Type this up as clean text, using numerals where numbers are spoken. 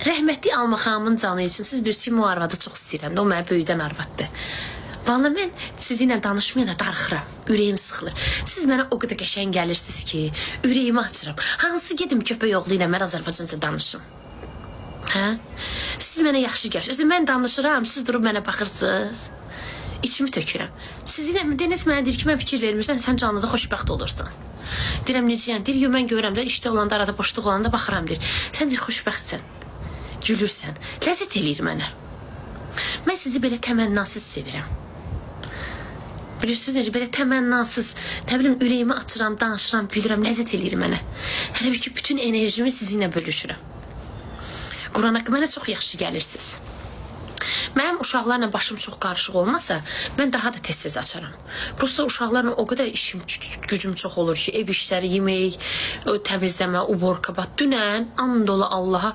Rəhmətli Alma xanımın canı üçün siz bir ki, o arvadı çox istəyirəm də, o mənə böyüdən arvaddır. Vallahi mən sizinlə danışmayana darıxıram, ürəyim sıxılır. Siz mənə o qədər qəşəng gəlirsiniz ki, ürəyimi açıram. Hansı gedim köpək oğlu ilə mən Azərbaycanca danışım? Hə? Siz mənə yaxşı gəlirsiniz. Mən danışıram, siz durub mənə baxırsınız. İçimi tökürəm. Sizinlə Deniz mənə deyir ki, mən fikir vermirsən, sən canlıda xoşbəxt olursan. Deyirəm, necəyən? Deyir, mən görürəm də, işdə olanda, arada boşluq olanda baxıram, deyir. Sən deyir, xoşbəxtsən, gülürsən, ləzzət eləyir mənə. Mən sizi belə təmənnasız sevirəm. Bilirsiniz necə, belə təmənnasız, nə bilim, ürəyimi açıram, danışıram, gülürəm, ləzzət eləyir mənə. Hələ bir ki, bütün enerjimi sizinlə bölüşürəm. Qurana ki, mənə çox yaxşı gəlirsiniz. Mənim uşaqlarla başım çox qarışıq olmasa, mən daha da tez-tez açaram. Prosta uşaqlarla o qədər işim, gücüm çox olur ki, ev işləri, yemək, təmizləmə, uborka, dünən, and ola Allaha,